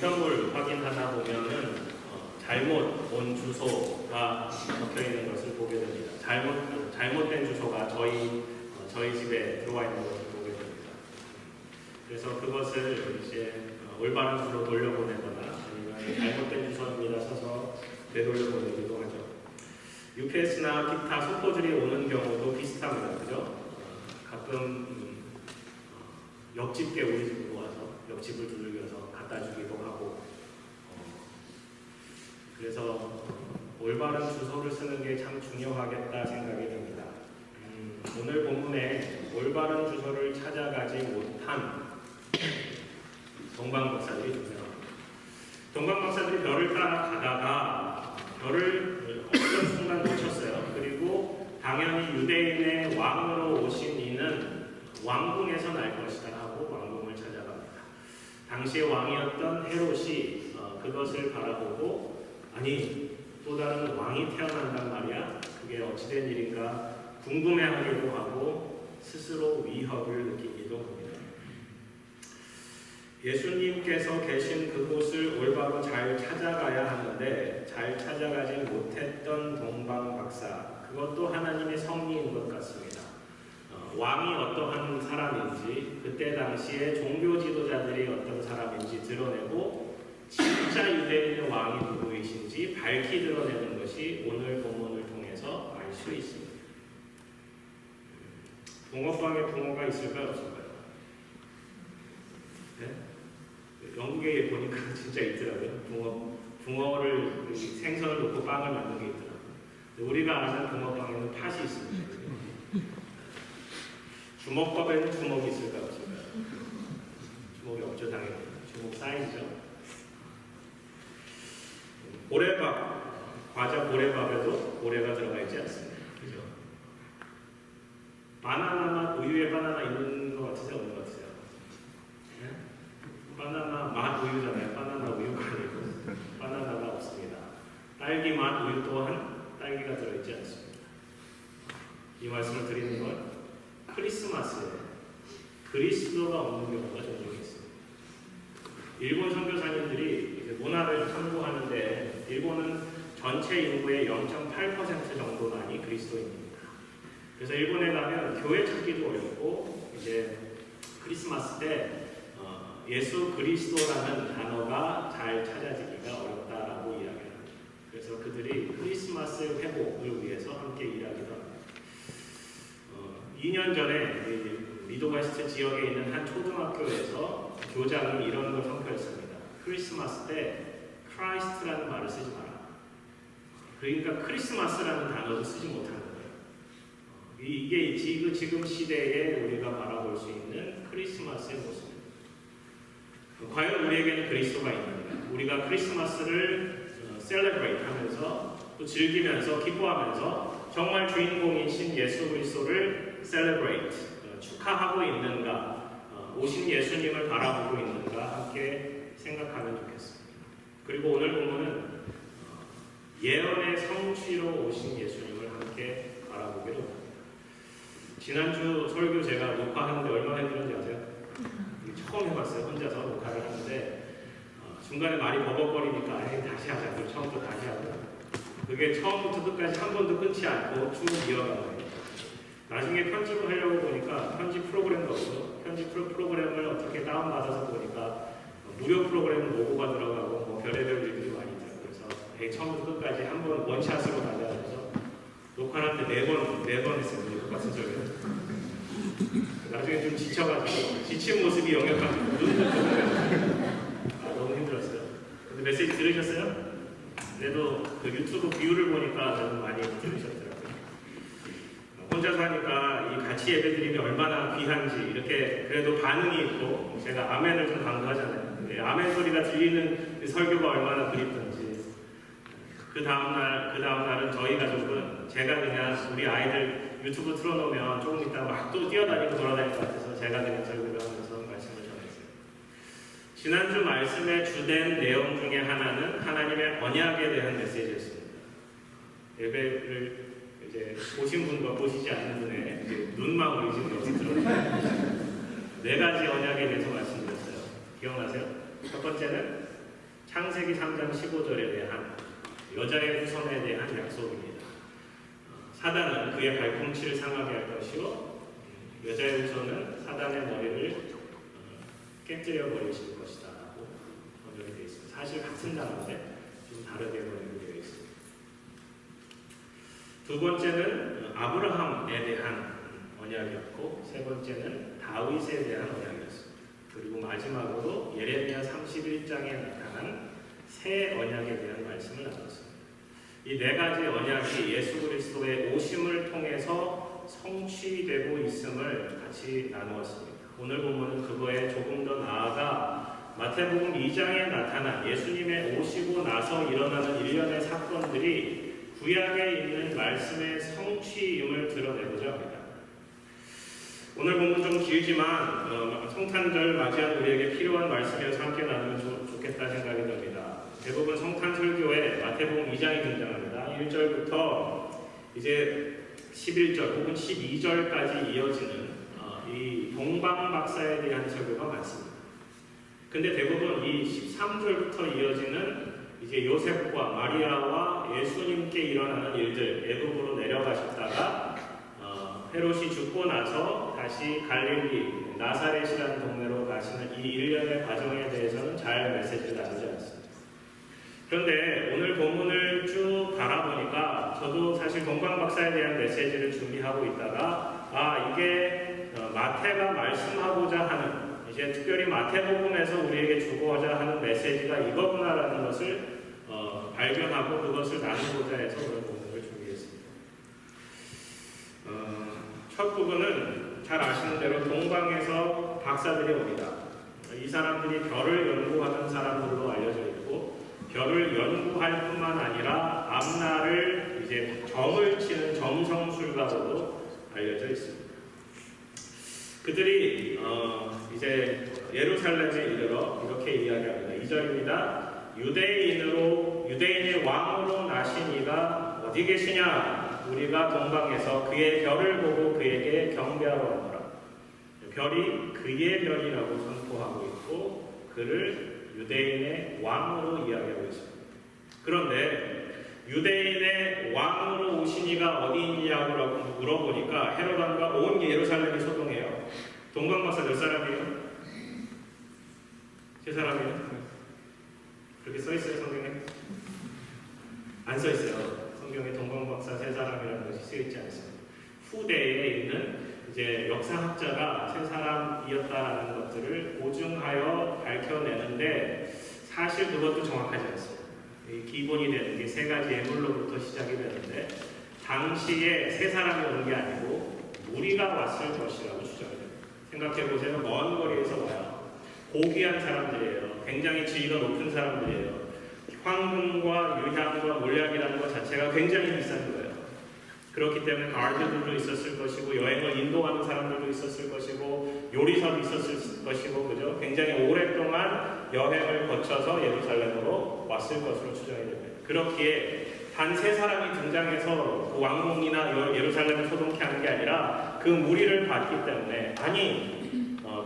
우편물 확인하다 보면은 잘못 온 주소가 적혀 있는 것을 보게 됩니다. 잘못된 주소가 저희 집에 들어와 있는 것을 보게 됩니다. 그래서 그것을 이제 올바른 주소로 돌려보내거나 아니면 잘못된 주소입니다 써서 되돌려보내기도 하죠. UPS나 기타 소포들이 오는 경우도 비슷합니다. 그죠? 가끔 옆집게 우리 집으로 와서 옆집을 두들겨서 갖다 주기도 하고 그래서 올바른 주소를 쓰는 게 참 중요하겠다 생각이 듭니다. 오늘 본문에 올바른 주소를 찾아가지 못한 동방박사들이 있어요. 동방박사들이 별을 따라가다가 별을 어떤 순간 놓쳤어요. 그리고 당연히 유대인의 왕으로 오신 이는 왕궁에서 날 것이다 하고 왕궁을 찾아갑니다. 당시의 왕이었던 헤롯이 그것을 바라보고 아니 또 다른 왕이 태어난단 말이야? 그게 어찌된 일인가 궁금해하기도 하고 스스로 위협을 느끼기도 합니다. 예수님께서 계신 그곳을 올바로 잘 찾아가야 하는데 잘 찾아가지 못했던 동방박사, 그것도 하나님의 섭리인 것 같습니다. 왕이 어떠한 사람인지, 그때 당시에 종교 지도자들이 어떤 사람인지 드러내고 진짜 유대인의 왕이 누구이신지 밝히 드러내는 것이 오늘 본문을 통해서 알 수 있습니다. 붕어빵에 붕어가 있을까요? 없을까요? 네? 영국에 보니까 진짜 있더라고요. 붕어를 생선을 넣고 빵을 만든 게 있더라고요. 우리가 아는 붕어빵에는 팥이 있습니다. 주먹밥에는 주먹이 있을까요? 없을까요? 주먹이 없죠, 당연히. 주먹 사이즈죠. 보레밥, 과자 보레밥에도 보레가 들어가 있지 않습니다. 그죠? 바나나 맛 우유에 바나나 있는 것 같으세요? 없는 것 같으세요? 네? 바나나 맛 우유잖아요. 바나나 우유가 아니고 바나나가 없습니다. 딸기 맛 우유 또한 딸기가 들어있지 않습니다. 이 말씀을 드리는 건 크리스마스에 그리스도가 없는 경우가 종종 있습니다. 일본 선교사님들이 이제 문화를 탐구하는데 일본은 전체 인구의 0.8% 정도만이 그리스도인입니다. 그래서 일본에 가면 교회 찾기도 어렵고 이제 크리스마스 때 예수 그리스도라는 단어가 잘 찾아지기가 어렵다라고 이야기합니다. 그래서 그들이 크리스마스 회복을 위해서 함께 일하기도 합니다. 2년 전에 미드웨스트 지역에 있는 한 초등학교에서 교장이 이런 걸 선포했습니다. 크리스마스 때 크라이스트라는 말을 쓰지 마라. 그러니까 크리스마스라는 단어도 쓰지 못하는 거예요. 이게 지금 시대에 우리가 바라볼 수 있는 크리스마스의 모습입니다. 과연 우리에게는 그리스도가 있는가? 우리가 크리스마스를 셀레브레이트 하면서 또 즐기면서 기뻐하면서 정말 주인공이신 예수 그리스도를 셀레브레이트 축하하고 있는가? 오신 예수님을 바라보고 있는가? 함께 생각하면 좋겠습니다. 그리고 오늘 본문은 예언의 성취로 오신 예수님을 함께 바라보기로 합니다. 지난주 설교 제가 녹화하는데 얼마나 힘들었는지 아세요? 처음 해봤어요. 혼자서 녹화를 하는데 중간에 말이 버벅거리니까 다시 하자. 그리고 처음부터 다시 하자. 그게 처음부터 끝까지 한 번도 끊지 않고 쭉 이어가는 거예요. 나중에 편집을 하려고 보니까 편집 프로그램도 없고 편집 프로그램을 어떻게 다운받아서 보니까 무료 프로그램 로고가 들어가고 뭐 별의별 일들이 많이 있더라고요. 그래서 처음부터 끝까지 한 번 원샷으로 가자 해서 녹화할 때 네 번 했어요. 똑같은 소리를. 나중에 좀 지쳐가지고 지친 모습이 영역가지고 눈도 너무 힘들었어요. 근데 메시지 들으셨어요? 그래도 그 유튜브 뷰를 보니까 저는 많이 들으셨더라고요. 혼자서 하니까 이 같이 예배드림이 얼마나 귀한지 이렇게 그래도 반응이 있고 제가 아멘을 좀 강조하잖아요. 근데 아멘 소리가 들리는 그 설교가 얼마나 그립던지 그 다음날은 저희 가족은 제가 그냥 우리 아이들 유튜브 틀어놓으면 조금 있다가 막 또 뛰어다니고 돌아다닐 것 같아서 제가 그냥 설교를 하면서 말씀을 전했어요. 지난주 말씀의 주된 내용 중에 하나는 하나님의 언약에 대한 메시지였습니다. 예배를 이제 보신 분과 보시지 않는 분의 이제 눈망울이 지금 여기 들어있어요. 4가지 언약에 대해서 말씀드렸어요. 기억나세요? 첫 번째는 창세기 3장 15절에 대한 여자의 후손에 대한 약속입니다. 사단은 그의 발꿈치를 상하게 할 것이요 여자의 후손은 사단의 머리를 깨뜨려 버리실 것이다 라고 번역이 되어 있습니다. 사실 같은 단어인데 좀 다르게 번역이 되어 있습니다. 두 번째는 아브라함에 대한 언약이었고 세 번째는 다윗에 대한 언약이었습니다. 그리고 마지막으로 예레미야 31장에 나타난 새 언약에 대한 말씀을 나눴습니다. 이 네 가지 언약이 예수 그리스도의 오심을 통해서 성취되고 있음을 같이 나누었습니다. 오늘 본문은 그거에 조금 더 나아가 마태복음 2장에 나타난 예수님의 오시고 나서 일어나는 일련의 사건들이 구약에 있는 말씀의 성취임을 드러내고자 합니다. 오늘 본문 좀 길지만 성탄절 맞이한 우리에게 필요한 말씀이어서 함께 나누면 좋겠다 생각이 듭니다. 대부분 성탄 설교에 마태복음 2장이 등장합니다. 1절부터 이제 11절 혹은 12절까지 이어지는 이 동방박사에 대한 설교가 많습니다. 근데 대부분 이 13절부터 이어지는 이제 요셉과 마리아와 예수님께 일어나는 일들, 애굽으로 내려가셨다가 헤롯이 죽고 나서 다시 갈릴리, 나사렛이라는 동네로 가시는 이 일련의 과정에 대해서는 잘 메시지를 나누지 않습니다. 그런데 오늘 본문을 쭉 바라보니까 저도 사실 동방박사에 대한 메시지를 준비하고 있다가 이게 마태가 말씀하고자 하는 이제 특별히 마태복음에서 우리에게 주고자 하는 메시지가 이거구나라는 것을 발견하고 그것을 나누고자 해서 오늘 본문을 준비했습니다. 첫 부분은 잘 아시는 대로 동방에서 박사들이 옵니다. 이 사람들이 별을 연구하는 사람들로 알려져 있고 별을 연구할 뿐만 아니라 앞날을 이제 점을 치는 점성술가로도 알려져 있습니다. 그들이 이제 예루살렘에 이르러 이렇게 이야기합니다. 2절입니다. 유대인의 왕으로 나신 이가 어디 계시냐? 우리가 동방에서 그의 별을 보고 그에게 경배하러 왔노라. 별이 그의 별이라고 선포하고 있고 그를 유대인의 왕으로 이야기하고 있습니다. 그런데 유대인의 왕으로 오신 이가 어디 있냐고 물어보니까 헤롯 왕과 온 예루살렘이 소동해요. 동방박사 몇 사람이에요? 세 사람이에요? 그렇게 써있어요 성경에? 안 써있어요. 성경에 동방박사 세 사람이라는 것이 쓰여있지 않습니다. 후대에 있는 이제 역사학자가 세 사람이었다라는 것들을 보증하여 밝혀내는데 사실 그것도 정확하지 않습니다. 기본이 되는 게 세 가지 예물로부터 시작이 되는데 당시에 세 사람이 온 게 아니고 무리가 왔을 것이라고 주장이 됩니다. 생각해보세요. 먼 거리에서 와요. 고귀한 사람들이에요. 굉장히 지위가 높은 사람들이에요. 황금과 유향과 몰약이라는 것 자체가 굉장히 비싼 거예요. 그렇기 때문에 가이드들도 있었을 것이고 여행을 인도하는 사람들도 있었을 것이고 요리사도 있었을 것이고 그죠? 굉장히 오랫동안 여행을 거쳐서 예루살렘으로 왔을 것으로 추정이 됩니다. 그렇기에 단 세 사람이 등장해서 그 왕궁이나 예루살렘을 소동케 하는 게 아니라 그 무리를 봤기 때문에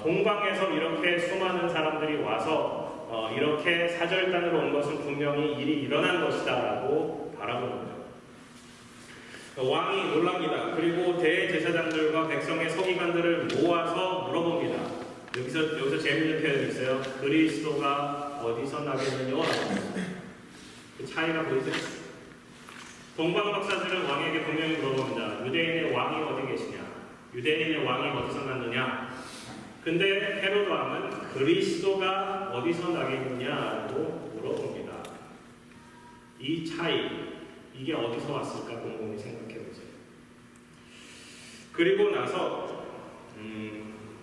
동방에서 이렇게 수많은 사람들이 와서 이렇게 사절단으로 온 것은 분명히 일이 일어난 것이다 라고 바라보는 거죠. 왕이 놀랍니다. 그리고 대제사장들과 백성의 서기관들을 모아서 물어봅니다. 여기서 재미있는 표현이 있어요. 그리스도가 어디서 나겠느냐? 그 차이가 보이세요? 동방박사들은 왕에게 분명히 물어봅니다. 유대인의 왕이 어디 계시냐? 유대인의 왕이 어디서 났느냐? 근데 헤롯 왕은 그리스도가 어디서 나겠느냐고 물어봅니다. 이 차이, 이게 어디서 왔을까 곰곰이 생각해보세요. 그리고 나서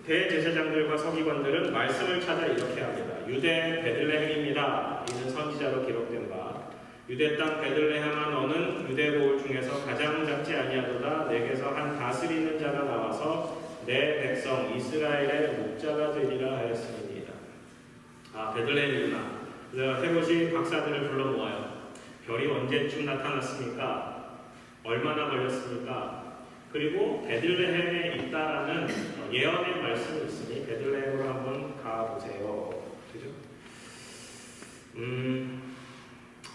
대제사장들과 서기관들은 말씀을 찾아 이렇게 합니다. 유대 베들레헴입니다. 이는 선지자로 기록된 바 유대 땅 베들레헴아 너는 유대 고을 중에서 가장 작지 아니하도다. 내게서 한 다스리는 자가 나와서 내 백성 이스라엘의 목자가 되리라 하였습니다. 베들레헴이구나. 헤롯이 박사들을 불러 모아요. 별이 언제쯤 나타났습니까? 얼마나 걸렸습니까? 그리고 베들레헴에 있다라는 예언의 말씀이 있으니 베들레헴으로 한번 가보세요. 그죠?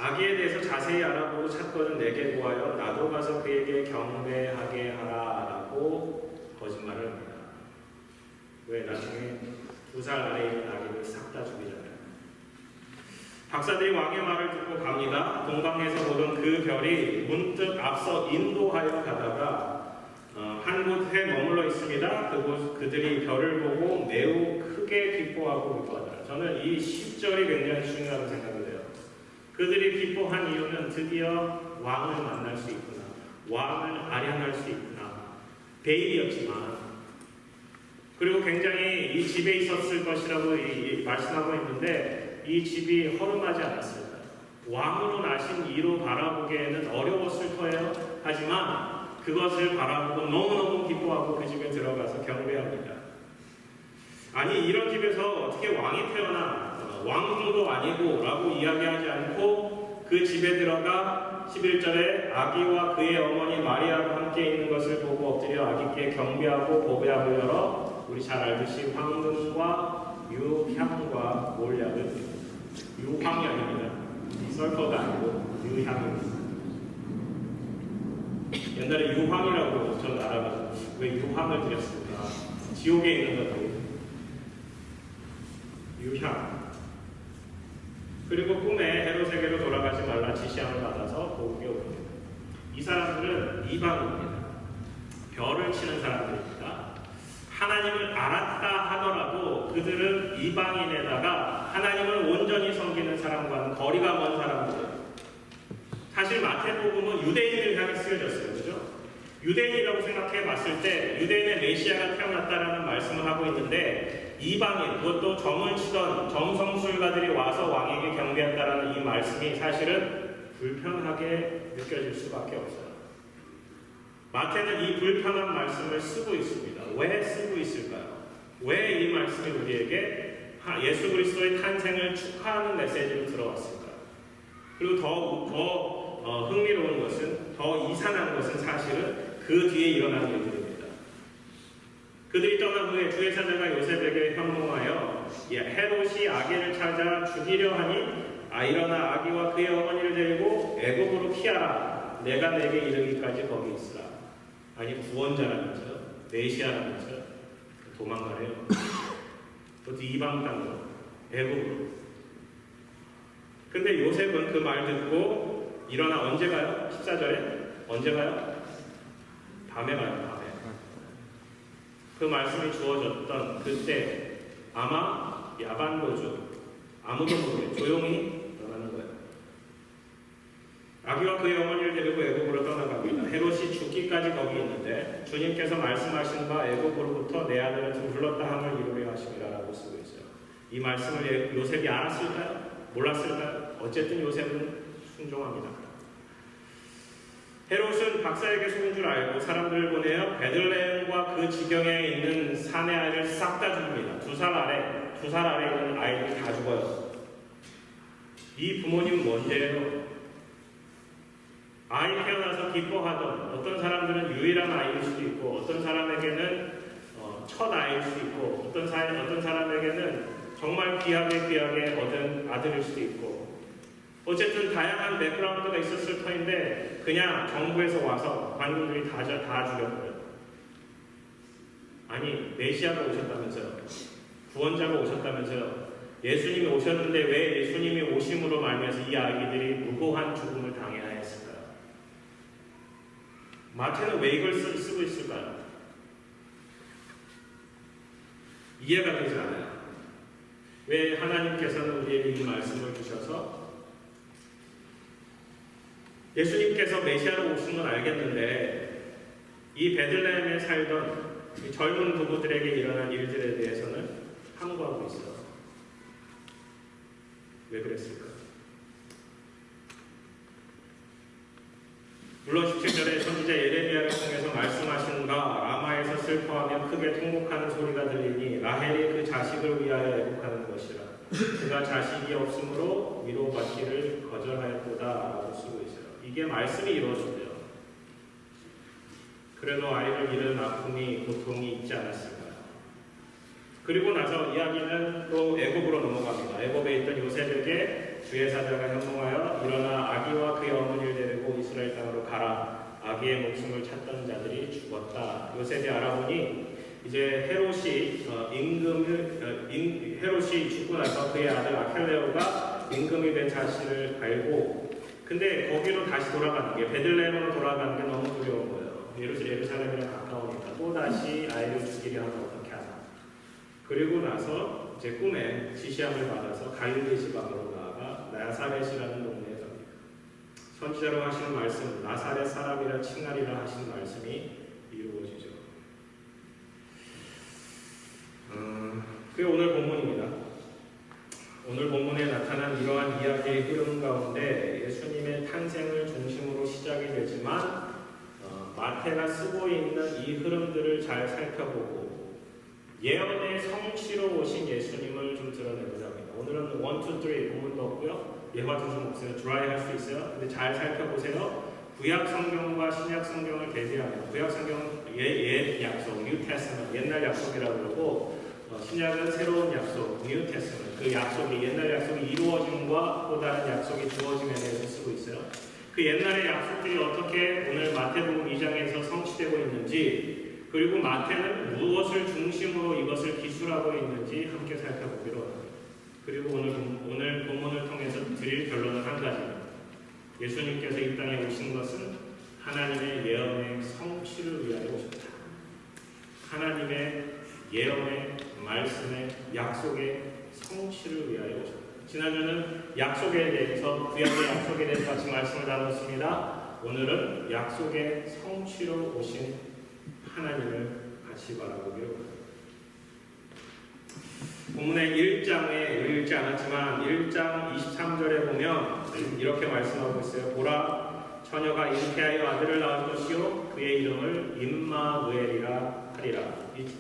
아기에 대해서 자세히 알아보고 찾거든 내게 구하여 나도 가서 그에게 경배하게 하라라고 거짓말을 합니다. 왜? 나중에 2살 아래에 있는 아기를 싹 다 죽이잖아요. 박사들이 왕의 말을 듣고 갑니다. 동방에서 보던 그 별이 문득 앞서 인도하여 가다가 한 곳에 머물러 있습니다. 그들이 별을 보고 매우 크게 기뻐하고 기뻐하더라. 저는 이 10절이 굉장히 중요하다고 생각을 해요. 그들이 기뻐한 이유는 드디어 왕을 만날 수 있구나. 왕을 아련할 수 있구나. 베일이었지만 그리고 굉장히 이 집에 있었을 것이라고 말씀하고 있는데 이 집이 허름하지 않았습니다. 왕으로 나신 이로 바라보기에는 어려웠을 거예요. 하지만 그것을 바라보고 너무너무 기뻐하고 그 집에 들어가서 경배합니다. 아니 이런 집에서 어떻게 왕이 태어나 왕궁도 아니고 라고 이야기하지 않고 그 집에 들어가 11절에 아기와 그의 어머니 마리아가 함께 있는 것을 보고 엎드려 아기께 경배하고 보배함을 열어 우리 잘 알듯이 황금과 유향과 몰약을 유황이 아닙니다. 썰퍼가 아니고 유향입니다. 옛날에 유황이라고 전 알아가지고 왜 유황을 드렸습니까? 지옥에 있는 것도 유향. 그리고 꿈에 헤롯에게로 돌아가지 말라 지시함을 받아서 고국에 옵니다. 이 사람들은 이방인입니다. 별을 치는 사람들입니다. 하나님을 알았다 하더라도 그들은 이방인에다가 하나님을 온전히 섬기는 사람과는 거리가 먼 사람들이에요. 사실 마태복음은 유대인을 향해 쓰여졌어요. 그죠? 유대인이라고 생각해 봤을 때 유대인의 메시아가 태어났다라는 말씀을 하고 있는데 이방인, 그것도 점을 치던 점성술가들이 와서 왕에게 경배한다라는 이 말씀이 사실은 불편하게 느껴질 수밖에 없어요. 마태는 이 불편한 말씀을 쓰고 있습니다. 왜 쓰고 있을까요? 왜 이 말씀이 우리에게 예수 그리스도의 탄생을 축하하는 메시지로 들어왔을까요? 그리고 더 흥미로운 것은, 더 이상한 것은 사실은 그 뒤에 일어나는 일들입니다. 그들이 떠난 후에 주의 사자가 요셉에게 현몽하여 헤롯이 아기를 찾아 죽이려 하니 일어나 아기와 그의 어머니를 데리고 애굽으로 피하라. 내가 내게 이르기까지 거기 있으라. 아니 구원자라면서요, 메시아라면서요, 도망가래요. 그것도 이방 땅으로, 애굽으로. 근데 요셉은 그 말 듣고 일어나 언제 가요? 14절에 언제 가요? 밤에 가요. 밤에. 그 말씀이 주어졌던 그때 아마 야반도주, 아무도 모르게 조용히 떠나는 거예요. 아기와 그의 어머니를 데리고 애굽으로 떠나갑니다. 헤롯이 죽기까지 거기 있는데 주님께서 말씀하신 바 애굽으로부터 내 아들을 불렀다 함을 이루려 하심이라고 쓰고 있어요. 이 말씀을 요셉이 알았을까요? 몰랐을까요? 어쨌든 요셉은 순종합니다. 헤롯은 박사에게 속은 줄 알고 사람들을 보내어 베들레헴과 그 지경에 있는 산의 아이를 싹 다 죽입니다. 2살 아래 있는 아이들이 다 죽어요. 이 부모님은 뭔데요? 아이 태어나서 기뻐하던, 어떤 사람들은 유일한 아이일 수도 있고 어떤 사람에게는 첫 아이일 수도 있고 어떤 사람에게는 정말 귀하게 얻은 아들일 수도 있고, 어쨌든 다양한 백그라운드가 있었을 터인데 그냥 정부에서 와서 관군들이 다 죽였어요. 아니 메시아가 오셨다면서요, 구원자가 오셨다면서요, 예수님이 오셨는데 왜 예수님이 오심으로 말미암아서 이 아기들이 무고한 죽음을 당해야 했을까요? 마태는 왜 이걸 쓰고 있을까요? 이해가 되지 않아요. 왜 하나님께서는 우리에게 이 말씀을 주셔서 예수님께서 메시아로 오신 건 알겠는데 이 베들레헴에 살던 이 젊은 부부들에게 일어난 일들에 대해서는 함구하고 있어요. 왜 그랬을까요? 물론 17절에 선지자 예레미야를 통해서 말씀하신 바 라마에서 슬퍼하며 크게 통곡하는 소리가 들리니 라헬이 그 자식을 위하여 애곡하는 것이라. 그가 자식이 없으므로 위로받기를 거절하였도다 라고 쓰고 있어요. 이게 말씀이 이루어진대요. 그래도 아이를 잃은 아픔이, 고통이 있지 않았을까요? 그리고 나서 이야기는 또 애굽으로 넘어갑니다. 애굽에 있던 요셉에게 주의 사자가 현몽하여 일어나 아기와 그의 어머니를 데리고 이스라엘 땅으로 가라. 아기의 목숨을 찾던 자들이 죽었다. 요셉이 알아보니 이제 헤롯이 죽고 나서 그의 아들 아켈레오가 임금이 된 자신을 알고, 근데 거기로 다시 돌아가는 게, 베들레헴으로 돌아가는 게 너무 두려운 거예요. 예루살렘이랑 가까우니까 또 다시 아이를 죽이려 하면 어떻게 하나. 그리고 나서 이제 꿈에 지시함을 받아서 갈릴리 지방으로 나아가 나사렛이라는 동네에 갑니다. 선지자로 하시는 말씀, 나사렛 사람이라 칭하리라 하시는 말씀이 이루어지죠. 그게 오늘 본문입니다. 오늘 본문에 나타난 이러한 이야기의 흐름 가운데 예수님의 탄생을 중심으로 시작이 되지만 마태가 쓰고 있는 이 흐름들을 잘 살펴보고 예언의 성취로 오신 예수님을 좀 드러내고자 합니다. 오늘은 1, 2, 3 부분도 없고요. 예화도 좀 없어요. 드라이 할 수 있어요. 근데 잘 살펴보세요. 구약 성경과 신약 성경을 대비하면, 구약 성경은 옛 약속, New Testament, 옛날 약속이라고 그러고, 신약은 새로운 약속, New Testament, 그 약속이, 옛날 약속이 이루어짐과 또 다른 약속이 주어짐에 대해서 쓰고 있어요. 그 옛날의 약속들이 어떻게 오늘 마태복음 2장에서 성취되고 있는지, 그리고 마태는 무엇을 중심으로 이것을 기술하고 있는지 함께 살펴보기로 합니다. 그리고 오늘 본문을 통해서 드릴 결론은 한 가지입니다. 예수님께서 이 땅에 오신 것은 하나님의 예언의 성취를 위하여 오셨다. 하나님의 예언의 말씀의 약속의 성취를 위하여 오셨다. 지난주는 약속에 대해서, 구약의 약속에 대해서 같이 말씀을 나눴습니다. 오늘은 약속의 성취로 오신 하나님을 같이 바라보기로 합니다. 본문의 1장에 읽지 않았지만 1장 23절에 보면 이렇게 말씀하고 있어요. 보라, 처녀가 잉태하여 아들을 낳을 것이요 그의 이름을 임마누엘이라 하리라.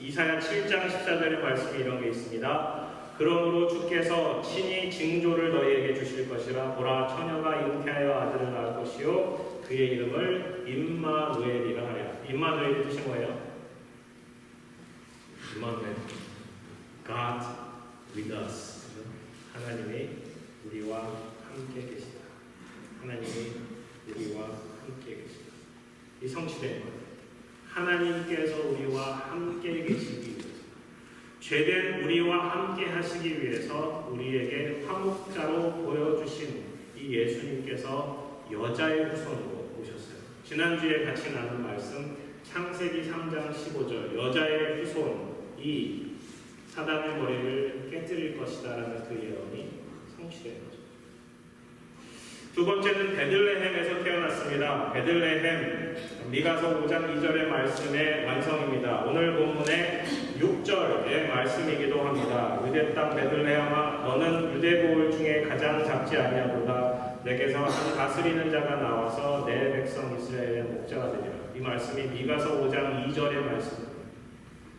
이사야 7장 14절의 말씀이 이런 게 있습니다. 그러므로 주께서 친히 징조를 너희에게 주실 것이라. 보라, 처녀가 잉태하여 아들을 낳을 것이요 그의 이름을 임마누엘이라 하리라. 임마누엘의 뜻이 뭐예요? 임마누엘, God with us. 하나님이 우리와 함께 계시다. 하나님이 우리와 함께 계시다. 이 성취된 것. 하나님께서 우리와 함께 계시기 위해서, 죄된 우리와 함께 하시기 위해서 우리에게 화목자로 보여주신 이 예수님께서 여자의 후손으로 오셨어요. 지난주에 같이 나눈 말씀 창세기 3장 15절, 여자의 후손이 사단의 머리를 깨뜨릴 것이다 라는 그 예언이 성취된 거죠. 두 번째는 베들레헴에서 태어났습니다. 베들레헴, 미가서 5장 2절의 말씀의 완성입니다. 오늘 본문의 6절의 말씀이기도 합니다. 유대 땅 베들레헴아, 너는 유대 고을 중에 가장 작지 아니하도다. 내게서 한 다스리는 자가 나와서 내 백성 이스라엘의 목자가 되리라. 이 말씀이 미가서 5장 2절의 말씀입니다.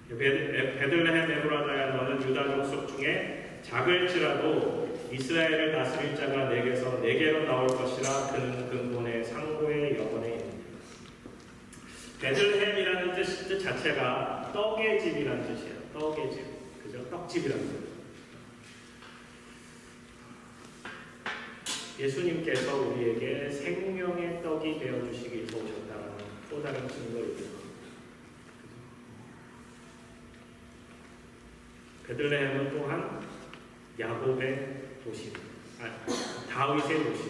베들레헴 에브라다야, 너는 유다 족속 중에 작을지라도 이스라엘을 다스릴 자가 내게서 내게로 나올 것이라. 그는 근본의 상고의 영원에 있느니라. 베들레헴이라는 뜻 자체가 떡의 집이라는 뜻이에요. 떡의 집, 그죠? 떡집이라는 뜻. 예수님께서 우리에게 생명의 떡이 되어 주시기 위해서 오셨다는 또 다른 증거입니다. 베들레헴은 또한 야곱의 도시, 다윗의 도시.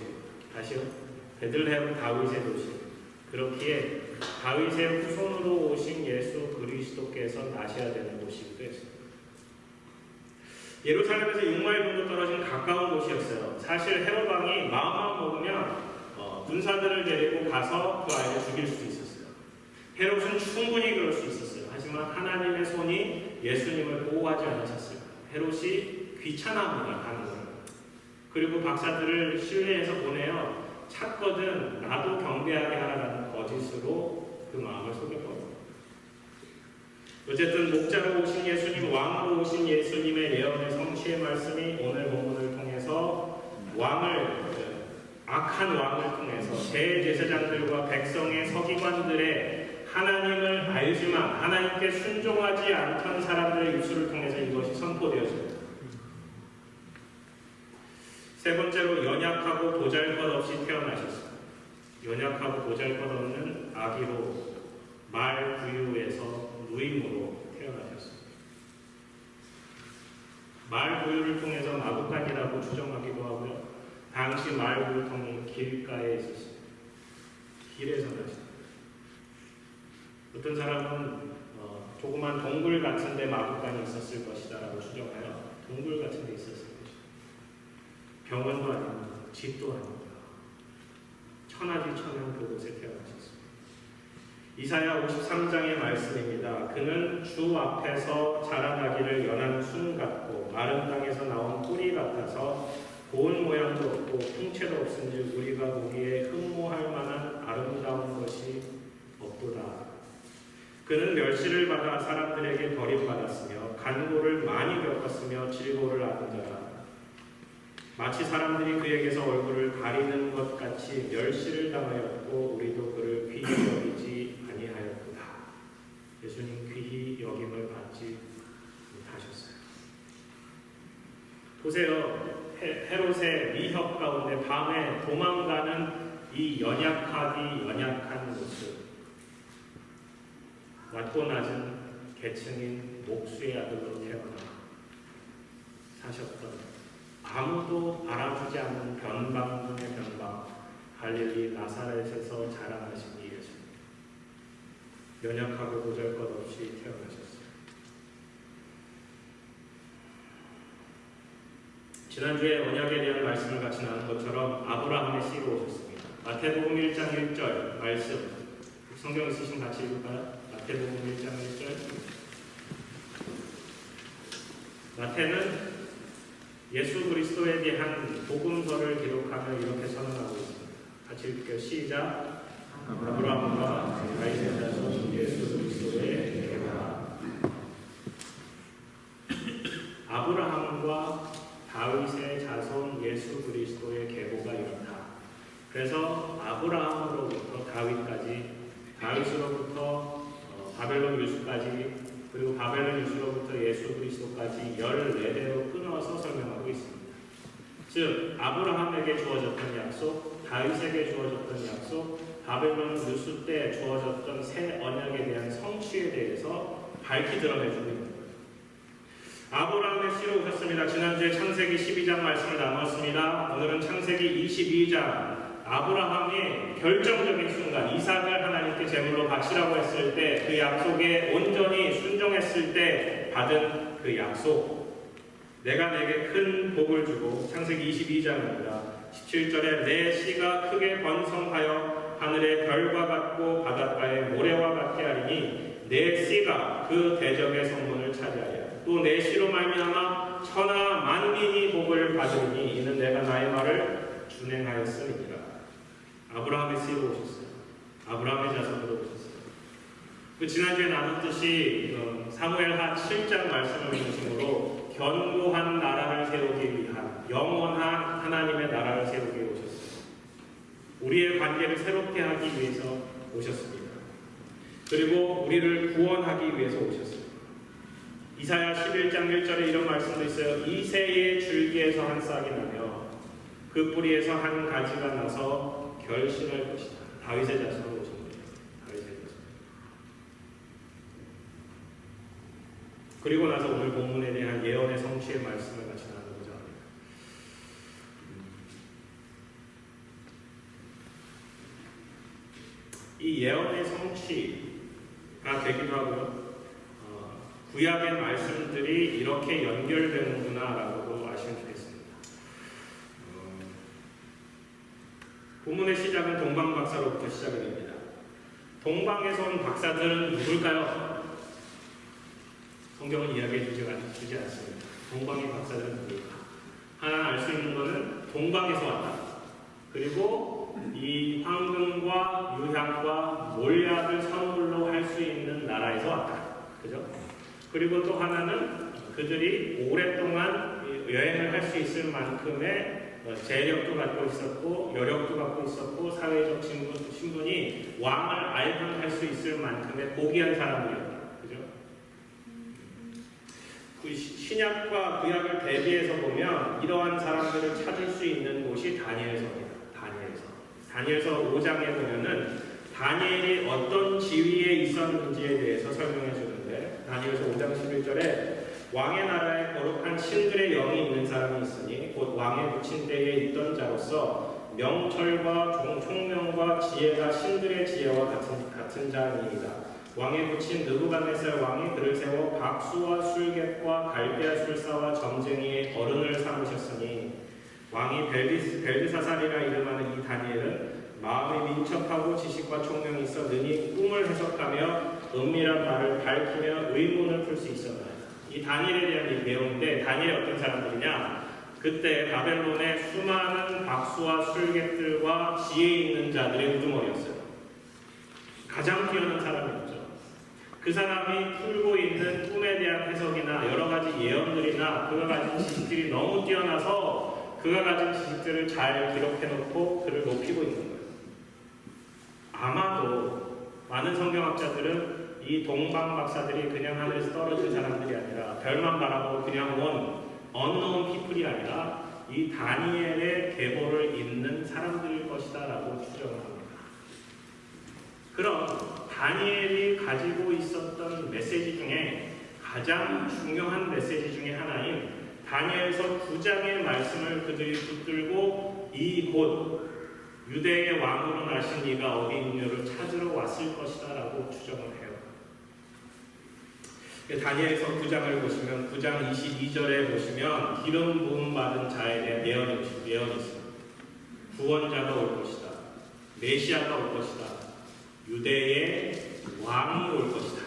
다시요. 베들레헴은 다윗의 도시. 그렇기에 다윗의 후손으로 오신 예수 그리스도께서 나셔야 되는 곳이기도 했습니다. 예루살렘에서 6마일 정도 떨어진 가까운 곳이었어요. 사실 헤롯 왕이 마음만 먹으면 군사들을 데리고 가서 그 아이를 죽일 수도 있었어요. 헤롯은 충분히 그럴 수 있었어요. 하지만 하나님의 손이 예수님을 보호하지 않으셨어요. 헤롯이 귀찮아합니다. 가는 걸. 그리고 박사들을 신뢰해서 보내요. 찾거든 나도 경배하게 하라는 거짓으로 그 마음을 속였거든요. 어쨌든 목자로 오신 예수님, 왕으로 오신 예수님의 예언의 성취의 말씀이 오늘 본문을 통해서 악한 왕을 통해서 대제사장들과 백성의 서기관들의 하나님을 알지만 하나님께 순종하지 않던 사람들의 입술을 통해서 이것이 선포되었습니다. 세 번째로 연약하고 보잘것없이 태어나셨습니다. 연약하고 보잘것없는 아기로 말 부유에서 누임으로 태어나셨습니다. 말 부유를 통해서 마구간이라고 추정하기도 하고요. 당시 말 부유통이 길가에 있었습니다. 길에서 나셨습니다. 어떤 사람은 조그만 동굴 같은 데 마구간이 있었을 것이다 라고 추정하여 동굴 같은 데 있었을 것이다. 병원도 아닙니다. 집도 아닙니다. 천하지천한 그곳에 태어나셨습니다. 이사야 53장의 말씀입니다. 그는 주 앞에서 자라나기를 연한 순 같고 마른 땅에서 나온 뿌리 같아서 고운 모양도 없고 풍채도 없은즉 우리가 보기에 흠모할 만한 아름다운 것이 없도다. 그는 멸시를 받아 사람들에게 버림받았으며 간고를 많이 겪었으며 질고를 앓은 자라. 마치 사람들이 그에게서 얼굴을 가리는 것 같이 멸시를 당하였고 우리도 그를 귀히 여기지 아니하였구나. 예수님 귀히 여김을 받지 못하셨어요. 보세요. 헤롯의 위협 가운데 밤에 도망가는 이 연약한 모습. 낮고 낮은 계층인 목수의 아들로 태어나 사셨던 아무도 알아주지 않는 변방 중의 변방, 갈릴리 나사렛에서 자라나신 이 예수. 연약하고 보잘것없이 태어나셨어요. 지난주에 언약에 대한 말씀을 같이 나눈 것처럼 아브라함의 씨로 오셨습니다. 마태복음 1장 1절 말씀, 성경 있으시면 같이 읽을까요? 마태복음 1장 1절. 마태는 예수 그리스도에 대한 복음서를 기록하며 이렇게 선언하고 있습니다. 같이 읽을게요. 시작. 아브라함과 다윗의 자손 예수 그리스도의 계보라. 아브라함과 다윗의 자손 예수 그리스도의 계보가 이렇다. 그래서 아브라함으로부터 다윗까지, 다윗으로부터 바벨론 유수까지, 그리고 바벨론 유수로부터 예수 그리스도까지 14대로 끊어서 설명하고 있습니다. 즉 아브라함에게 주어졌던 약속, 다윗에게 주어졌던 약속, 바벨론 유수 때 주어졌던 새 언약에 대한 성취에 대해서 밝히 드러내주고 있는 거예요. 아브라함의 씨로 오셨습니다. 지난주에 창세기 12장 말씀을 나누었습니다. 오늘은 창세기 22장 아브라함이 결정적인 순간 이삭을 하나님께 제물로 바치라고 했을 때 그 약속에 온전히 순종했을 때 받은 그 약속, 내가 내게 큰 복을 주고, 창세기 22장입니다. 17절에 내 씨가 크게 번성하여 하늘의 별과 같고 바닷가의 모래와 같게 하리니 내 씨가 그 대적의 성문을 차지하리라. 또 내 씨로 말미암아 천하 만민이 복을 받으리니 이는 내가 나의 말을 준행하였음이니라. 아브라함의 씨로 오셨어요. 아브라함의 자손으로 오셨어요. 그 지난주에 나눴듯이 사무엘하 7장 말씀을 중심으로 견고한 나라를 세우기 위한 영원한 하나님의 나라를 세우기 위해 오셨어요. 우리의 관계를 새롭게 하기 위해서 오셨습니다. 그리고 우리를 구원하기 위해서 오셨습니다. 이사야 11장 1절에 이런 말씀도 있어요. 이새의 줄기에서 한 싹이 나며 그 뿌리에서 한 가지가 나서 결실할 것이다. 다윗의 자손으로 오신 거예요. 다윗의 자손. 그리고 나서 오늘 본문에 대한 예언의 성취의 말씀을 같이 나누고자 합니다. 이 예언의 성취가 되기도 하고요. 구약의 말씀들이 이렇게 연결되는구나라고도 아시면 좋겠습니다. 본문의 시작은 동방 박사로부터 시작이 됩니다. 동방에서 온 박사들은 누굴까요? 성경은 이야기해 주지 않습니다. 동방의 박사들은 누굴까? 하나 알 수 있는 것은 동방에서 왔다. 그리고 이 황금과 유향과 몰약을 선물로 할 수 있는 나라에서 왔다. 그죠? 그리고 또 하나는 그들이 오랫동안 여행을 할 수 있을 만큼의 재력도 갖고 있었고 여력도 갖고 있었고 사회적 신분이 왕을 알강할 수 있을 만큼의 고귀한 사람이었다. 그죠? 신약과 구약을 대비해서 보면 이러한 사람들을 찾을 수 있는 곳이 다니엘서입니다. 다니엘서 5장에 보면은 다니엘이 어떤 지위에 있었는지에 대해서 설명해 주는데, 다니엘서 5장 11절에 왕의 나라에 거룩한 신들의 영이 있는 사람이 있으니 곧 왕의 붙인 때에 있던 자로서 명철과 총명과 지혜가 신들의 지혜와 같은 자니이다. 왕에 붙인 느부갓네살 왕이 그를 세워 박수와 술객과 갈대아 술사와 점쟁이의 어른을 삼으셨으니, 왕이 벨드사살이라 이름하는 이 다니엘은 마음이 민첩하고 지식과 총명이 있어 능히 꿈을 해석하며 은밀한 말을 밝히며 의문을 풀 수 있었나이다. 이 다니엘에 대한 이 내용인데, 다니엘이 어떤 사람들이냐, 그때 바벨론의 수많은 박수와 술객들과 지혜 있는 자들의 우두머리였어요. 가장 뛰어난 사람이었죠. 그 사람이 풀고 있는 꿈에 대한 해석이나 여러 가지 예언들이나 그가 가진 지식들이 너무 뛰어나서 그가 가진 지식들을 잘 기록해놓고 그를 높이고 있는 거예요. 아마도 많은 성경학자들은 이 동방 박사들이 그냥 하늘에서 떨어진 사람들이 아니라 별만 바라보고 그냥 온 언노운 피플이 아니라 이 다니엘의 계보를 잇는 사람들일 것이다 라고 추정을 합니다. 그럼 다니엘이 가지고 있었던 메시지 중에 가장 중요한 메시지 중에 하나인 다니엘서 9장의 말씀을 그들이 붙들고 이곳 유대의 왕으로 나신 이가 어디 있느냐를 찾으러 왔을 것이다 라고 추정을 해요. 다니엘서 9장을 보시면 9장 22절에 보시면 기름 부음 받은 자에 대한 예언이 있습니다. 구원자가 올 것이다. 메시아가 올 것이다. 유대의 왕이 올 것이다.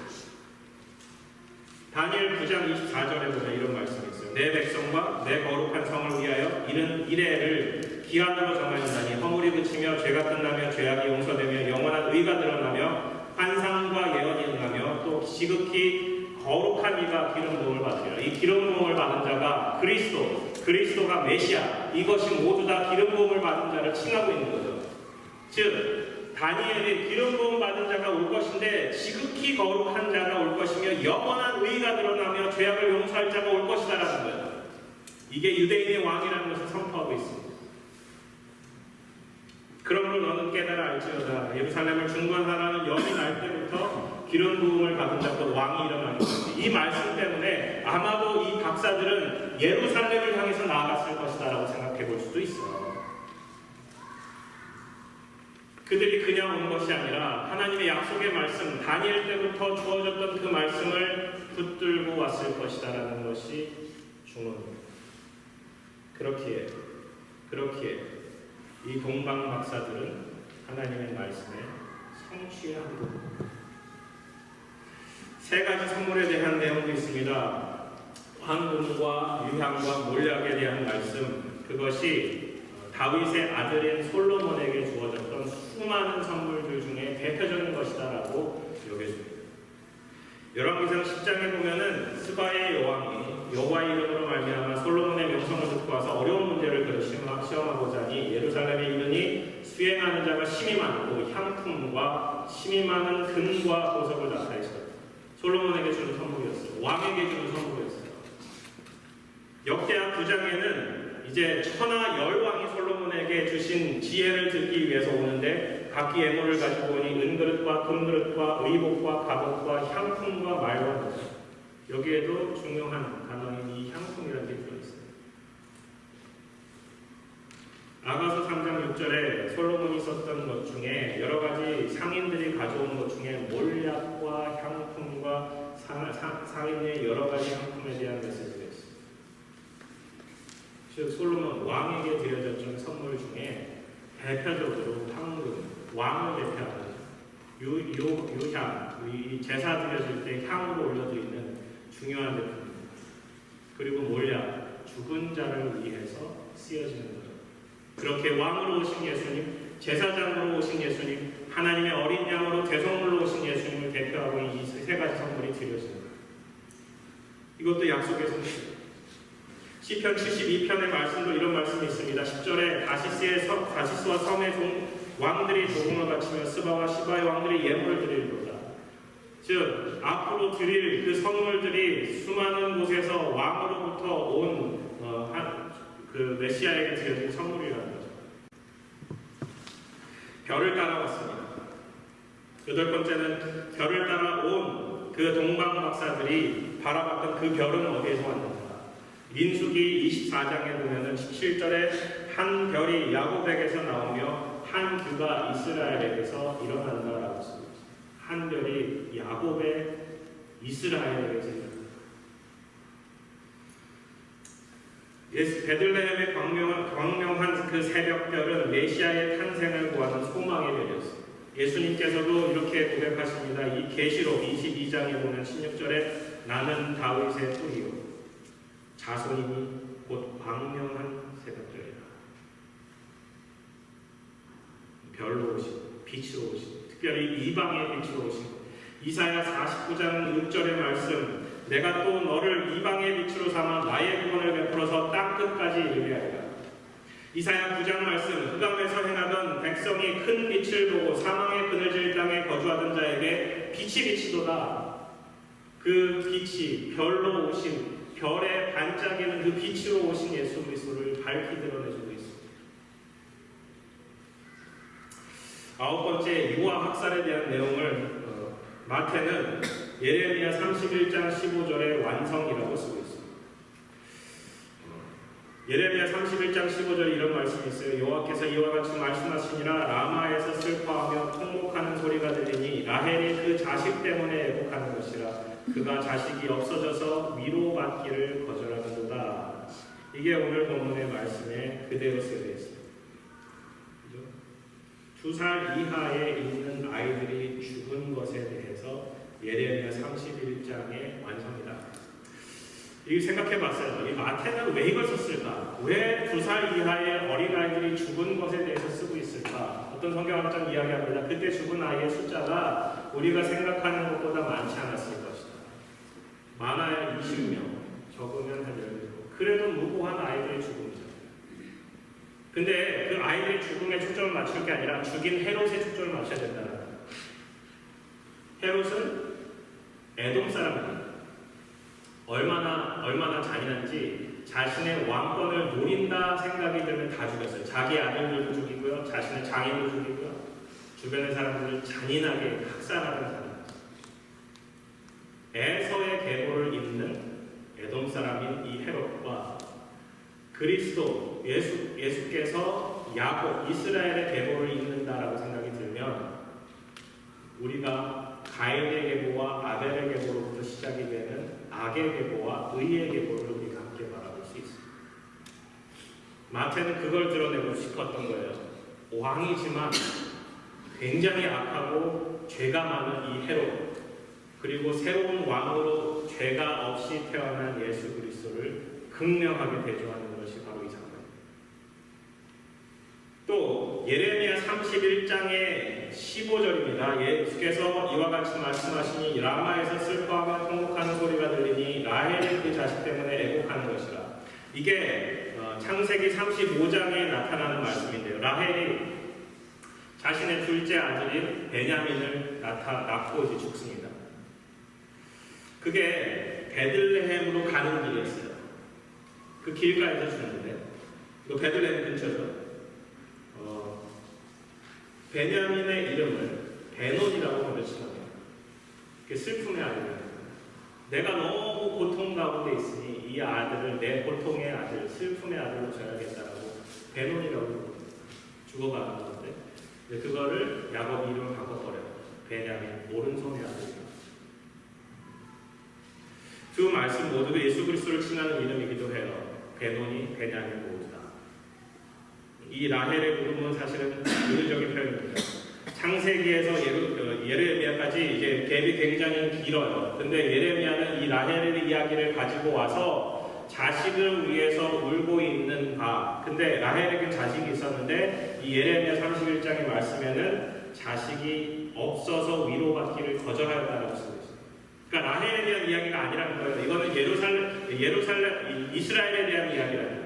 다니엘 9장 24절에 보면 이런 말씀이 있어요. 내 백성과 내 거룩한 성을 위하여 이른 이래를 기한으로 정하였나니 허물이 그치며 죄가 끝나며 죄악이 용서되며 영원한 의가 드러나며 환상과 예언이 응하며 또 지극히 거룩한 이가 기름 부음을 받으리라. 이 기름 부음을 받은 자가 그리스도가 메시아, 이것이 모두 다 기름 부음을 받은 자를 칭하고 있는 거죠. 즉 다니엘이 기름 부음 받은 자가 올 것인데 지극히 거룩한 자가 올 것이며 영원한 의가 드러나며 죄악을 용서할 자가 올 것이다라는 거예요. 이게 유대인의 왕이라는 것을 선포하고 있습니다. 그러므로 너는 깨달아 알지어다. 예루살렘을 중건하라는 영이 날 때부터 기름 부음을 받은 자도 왕이 일어나는 것이지. 이 말씀 때문에 아마도 이 박사들은 예루살렘을 향해서 나아갔을 것이다라고 생각해 볼 수도 있어요. 그들이 그냥 온 것이 아니라 하나님의 약속의 말씀, 다니엘 때부터 주어졌던 그 말씀을 붙들고 왔을 것이다라는 것이 중요합니다. 그렇기에 이 동방 박사들은 하나님의 말씀에 성취해야 합니다. 세 가지 선물에 대한 내용도 있습니다. 황금과 유향과 몰약에 대한 말씀, 그것이 다윗의 아들인 솔로몬에게 주어졌던 수많은 선물들 중에 대표적인 것이다라고 여겨집니다. 열왕기상 10장에 보면은 스바의 여왕이 여호와의 이름으로 말미암아 솔로몬의 명성을 듣고 와서 어려운 문제를 그를 시험하고자 하니 예루살렘에 이르니 수행하는 자가 심히 많고 향품과 심히 많은 금과 보석을 나타내셨다. 솔로몬에게 주는 선물이었어요. 왕에게 주는 선물이었어요. 역대하 9장에는 이제 천하 열왕이 솔로몬에게 주신 지혜를 듣기 위해서 오는데 각기 예물을 가지고 오니 은그릇과 금그릇과 의복과 갑옷과 향품과 말과 여기에도 중요한 단어인 이 향품이라는 게 들어있어요. 아가서 3장 6절에 솔로몬이 썼던 것 중에 여러 가지 상인들이 가져온 것 중에 몰약과 향품과 상인의 여러 가지 향품에 대한 메시지가 있어요. 즉 솔로몬 왕에게 드려졌던 선물 중에 대표적으로 황금, 왕을 대표하는 유향, 이 제사 드려질 때 향으로 올려드리는 중요한 제품입니다. 그리고 몰약, 죽은 자를 위해서 쓰여지는 거죠. 그렇게 왕으로 오신 예수님, 제사장으로 오신 예수님, 하나님의 어린 양으로 대성물로 오신 예수님을 대표하고 이 세 가지 선물이 드려지는 거예요. 이것도 약속의 성취입니다. 시편 72편의 말씀도 이런 말씀이 있습니다. 10절에 다시스와 섬의 왕들이 도금을 바치며 스바와 시바의 왕들이 예물을 드리리로다. 즉 앞으로 드릴 그 선물들이 수많은 곳에서 왕으로부터 온 그 메시아에게 드려진 선물이라는 거죠. 별을 따라왔습니다. 여덟 번째는 별을 따라온 그 동방 박사들이 바라봤던 그 별은 어디에서 왔는가? 민수기 24장에 보면은 17절에 한 별이 야곱에게서 나오며 한 규가 이스라엘에게서 일어난다라고 씁니다. 한 별이 야곱의 이스라엘에게서 일어난다. 베들레헴의 광명한 그 새벽별은 메시아의 탄생을 구하는 소망의 별이었습니다. 예수님께서도 이렇게 고백하십니다. 이 계시록 22장에 보면 16절에 나는 다윗의 뿌리요 자손이니 곧 광명한 새벽별이라. 별로 오시고 빛으로 오시고 특별히 이방의 빛으로 오시고 이사야 49장 6절의 말씀 내가 또 너를 이방의 빛으로 삼아 나의 구원을 베풀어서 땅끝까지 이르게 하리라. 이사야 9장 말씀 흑암에서 행하던 백성이 큰 빛을 보고 사망의 그늘질 땅에 거주하던 자에게 빛이 비치도다. 그 빛이 별로 오신 별의 반짝이는 그 빛으로 오신 예수 그리스도를 밝히 드러내주고 있습니다. 아홉 번째 유아 학살에 대한 내용을 마태는 예레미야 31장 15절의 완성이라고 쓰고 있습니다. 예레미야 31장 15절에 이런 말씀이 있어요. 여호와께서 이와 같이 말씀하시니라 라마에서 슬퍼하며 통곡하는 소리가 들리니 라헬이 그 자식 때문에 애곡하는 것이라 그가 자식이 없어져서 위로받기를 거절하는도다. 이게 오늘 본문의 말씀에 그대로 쓰여져 있습니다. 2살 이하에 있는 아이들이 죽은 것에 대해서 예레미야 31장의 완성이다. 이 생각해봤어요. 이 마태는 왜 이걸 썼을까? 왜 2살 이하의 어린아이들이 죽은 것에 대해서 쓰고 있을까? 어떤 성경학자는 이야기합니다. 그때 죽은 아이의 숫자가 우리가 생각하는 것보다 많지 않았을 것이다. 많아야 20명, 적으면 한 10명. 그래도 무고한 아이들의 죽음이죠. 근데 그 아이들의 죽음에 초점을 맞출 게 아니라 죽인 헤롯에 초점을 맞춰야 된다는 거예요. 헤롯은 에돔 사람입니다. 얼마나 잔인한지 자신의 왕권을 노린다 생각이 들면 다 죽였어요. 자기 아들들도 죽이고요, 자신의 장인도 죽이고요, 주변의 사람들을 잔인하게 학살하는 사람. 에서의 계보를 잇는 에돔 사람인 이 헤롯과 그리스도 예수께서 야곱 이스라엘의 계보를 잇는다라고 생각이 들면 우리가 가인의 계보와 아벨의 계보로부터 시작이 되는 악의 계보와 의의 계보를 우리가 함께 바라볼 수 있습니다. 마태는 그걸 드러내고 싶었던 거예요. 왕이지만 굉장히 악하고 죄가 많은 이 헤롯, 그리고 새로운 왕으로 죄가 없이 태어난 예수 그리스도를 극명하게 대조하는 것이 바로 이 장면입니다. 또 예레미야 31장의 15절입니다. 예수께서 이와 같이 말씀하시니 라마에서 슬퍼하며 통곡하는 소리가 들리니 라헬이 그 자식 때문에 애곡하는 것이라. 이게 창세기 35장에 나타나는 말씀인데요. 라헬이 자신의 둘째 아들인 베냐민을 낳고 이제 죽습니다. 그게 베들레헴으로 가는 길이었어요. 그 길가에서 죽는데, 이거 베들레헴 근처죠. 베냐민의 이름을 베논이라고 먼저 칭합니다. 그게 슬픔의 아들입니다. 내가 너무 고통 가운데 있으니 이 아들을 내 고통의 아들, 슬픔의 아들로 줘야겠다라고 베논이라고 부릅니다. 죽어가는 건데, 그거를 야곱이 이름을 바꿔버려요. 베냐민, 오른손의 아들입니다. 두 말씀 모두가 예수 그리스도를 칭하는 이름이기도 해요. 베논이, 베냐민 모두다. 이 라헬의 부름은 사실은 은유적인 표현입니다. 창세기에서 예레미야까지 이제 갭이 굉장히 길어요. 근데 예레미야는 이 라헬의 이야기를 가지고 와서 자식을 위해서 울고 있는 바. 근데 라헬에게 자식이 있었는데 이 예레미야 31장의 말씀에는 자식이 없어서 위로받기를 거절하였다라고 쓰고 있습니다. 그러니까 라헬에 대한 이야기가 아니라는 거예요. 이거는 예루살렘 이스라엘에 대한 이야기라는 거예요.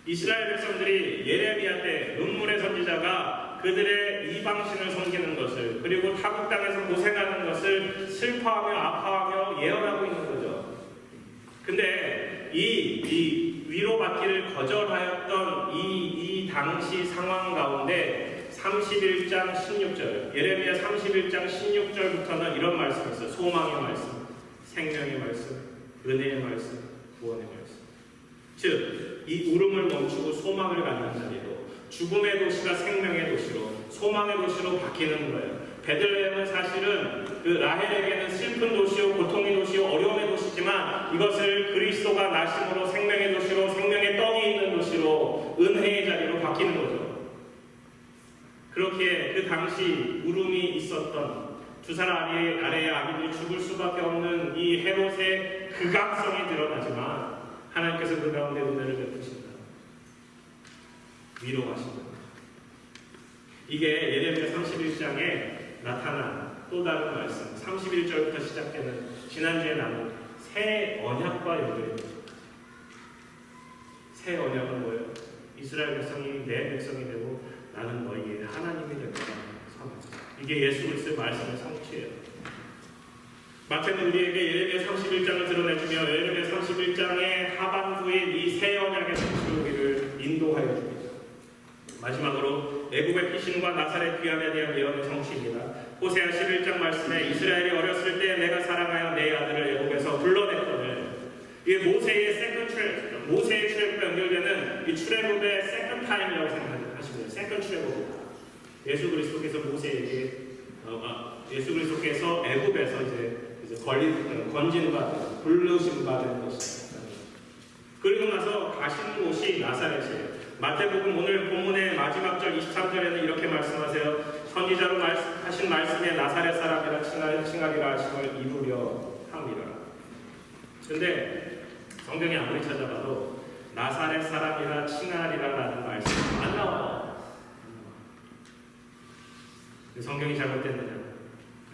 이스라엘 백성들이 예레미야 때 눈물의 선지자가 그들의 이방신을 섬기는 것을, 그리고 타국 땅에서 고생하는 것을 슬퍼하며 아파하며 예언하고 있는 거죠. 근데 이 위로받기를 거절하였던 이 당시 상황 가운데 31장 16절, 예레미야 31장 16절부터는 이런 말씀이 있어요. 소망의 말씀, 생명의 말씀, 은혜의 말씀, 구원의 말씀. 즉, 이 울음을 멈추고 소망을 갖는 자리로, 죽음의 도시가 생명의 도시로, 소망의 도시로 바뀌는 거예요. 베들레헴은 사실은 그 라헬에게는 슬픈 도시요, 고통의 도시요, 어려움의 도시지만 이것을 그리스도가 나심으로 생명의 도시로, 생명의 떡이 있는 도시로, 은혜의 자리로 바뀌는 거죠. 그렇게 그 당시 울음이 있었던 두 사람 아래의 아기들이 죽을 수밖에 없는 이 헤롯의 극악성이 드러나지만 하나님께서 그 가운데 은혜를 베푸신다. 위로하신다. 이게 예레미야 31장에 나타난 또 다른 말씀, 31절부터 시작되는 지난주에 나눈 새 언약과 연결입니다. 새 언약은 뭐예요? 이스라엘 백성이 내 백성이 되고 나는 너희의 하나님이 될 거라는 선언. 이게 예수 그리스도의 말씀의 성취예요. 마태는 우리에게 예레미야 31장을 드러내주며 예레미야 31장의 하반부에 이 새 언약의 성취를 우리를 인도하여 줍니다. 마지막으로 애굽의 피신과 나사렛 귀환에 대한 예언의 성취입니다. 호세아 11장 말씀에 이스라엘이 어렸을 때 내가 사랑하여 내 아들을 애굽에서 불러냈거늘. 이게 모세의 출애굽과 연결되는 이 출애굽의 세컨 타임이라고 생각하시면 돼요. 세컨 출애굽. 예수 그리스도께서 애굽에서 이제 건진받은, 부르심받은 것입니다. 그리고 나서 가신 곳이 나사렛이에요. 마태복음 오늘 본문의 마지막 절 23절에는 이렇게 말씀하세요. 선지자로 하신 말씀에 나사렛 사람이라 칭하리라 하심을 이루려 함이라. 그런데 성경에 아무리 찾아봐도 나사렛 사람이라 칭하리라라는 말씀이 안 나와요. 성경이 잘못됐느냐?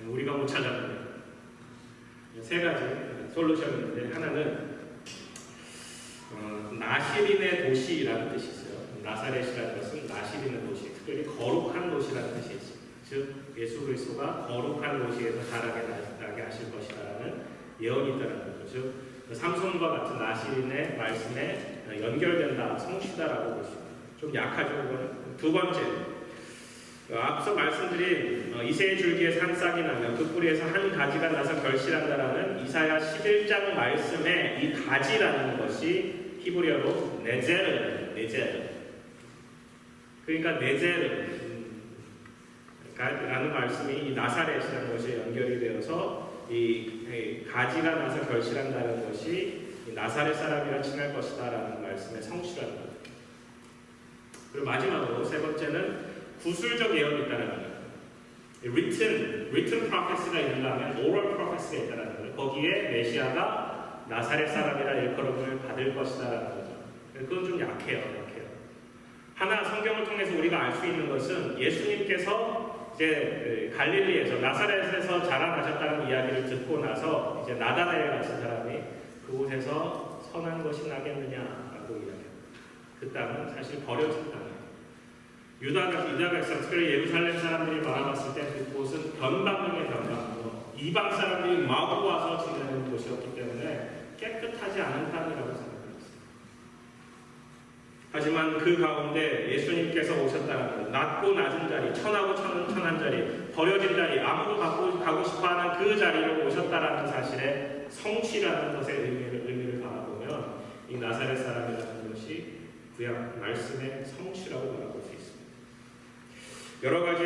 우리가 못 찾았느냐? 세 가지 솔루션이 있는데, 하나는 나시린의 도시라는 뜻이 있어요. 나사렛이라는 것은 나시린의 도시, 특별히 거룩한 도시라는 뜻이 있습니다. 즉 예수 그리스도가 거룩한 도시에서 자라게 나게 하실 것이라는 예언이 있다는 거죠. 즉 삼손과 같은 나시린의 말씀에 연결된다, 성취다라고 볼 수 있습니다. 좀 약하죠, 이거는. 두 번째, 앞서 말씀드린 이새의 줄기에 산 싹이 나면 그 뿌리에서 한 가지가 나서 결실한다라는 이사야 11장 말씀에 이 가지라는 것이 히브리어로 네제르. 그러니까 네제르라는 말씀이 이 나사렛이라는 것이 연결이 되어서 이 가지가 나서 결실한다는 것이 이 나사렛 사람이라 칭할 것이다라는 말씀의 성취라는 것. 그리고 마지막으로 세 번째는 구술적 예언이 있다는 거예요. written prophecy가 있는다면 oral prophecy가 있다는 거예요. 거기에 메시아가 나사렛 사람이라 일컬음을 받을 것이다라는 거죠. 그건 좀 약해요. 하나 성경을 통해서 우리가 알 수 있는 것은 예수님께서 이제 갈릴리에서 나사렛에서 자라나셨다는 이야기를 듣고 나서 이제 나다나엘 같은 사람이 그곳에서 선한 것이 나겠느냐라고 이야기합니다. 그 땅은 사실 버려진 땅이에요. 유다 백성, 특별히 예루살렘 사람들이 바라봤을 때 그곳은 변방중의 변방으로 이방 사람들이 마구 와서 지내는 곳이었기 때문에 깨끗하지 않은 땅이라고 생각합니다. 하지만 그 가운데 예수님께서 오셨다는 것, 낮고 낮은 자리, 천하고 천한 자리, 버려진 자리, 아무도 가고 싶어하는 그 자리로 오셨다라는 사실에 성취라는 것의 의미를 바라보면 이 나사렛 사람이라는 것이 구약 말씀의 성취라고 말할 수 있습니다. 여러 가지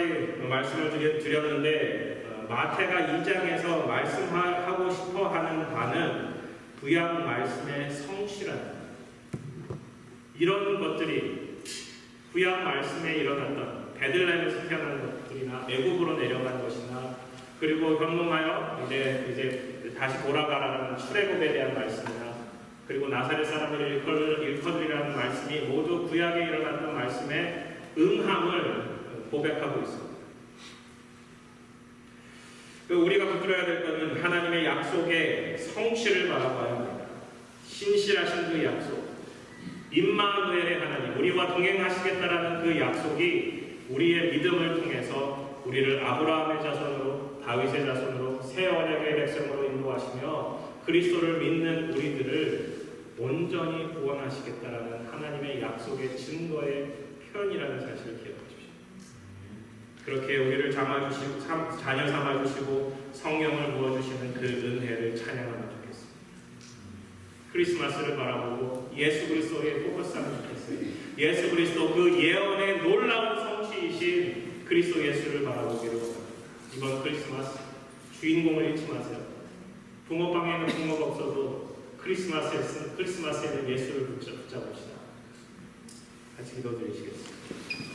말씀을 드렸는데 마태가 2장에서 말씀하고 싶어하는 바는 구약 말씀의 성취라는 이런 것들이 구약 말씀에 일어났던 베들레헴에서 태어난 것들이나 애굽으로 내려간 것이나 그리고 현몽하여 이제 다시 돌아가라는 출애굽에 대한 말씀이나 그리고 나사렛 사람들을 일컬으리라는 말씀이 모두 구약에 일어났던 말씀의 응함을 고백하고 있습니다. 우리가 붙들어야 될 것은 하나님의 약속의 성취를 바라봐야 합니다. 신실하신 그 약속, 임마누엘의 하나님, 우리와 동행하시겠다라는 그 약속이 우리의 믿음을 통해서 우리를 아브라함의 자손으로 다윗의 자손으로 새 언약의 백성으로 인도하시며 그리스도를 믿는 우리들을 온전히 구원하시겠다라는 하나님의 약속의 증거의 표현이라는 사실을 기억하십시오. 그렇게 우리를 자녀 삼아주시고 성령을 부어주시는 그 은혜를 찬양하면 좋겠습니다. 크리스마스를 바라보고 예수 그리스도에 포커스하면 좋겠어요. 예수 그리스도 그 예언의 놀라운 성취이신 그리스도 예수를 바라보기를 원합니다. 이번 크리스마스 주인공을 잊지 마세요. 붕어빵에는 붕어가 없어도 크리스마스에는 예수를 붙잡읍시다. 같이 기도드리시겠습니다.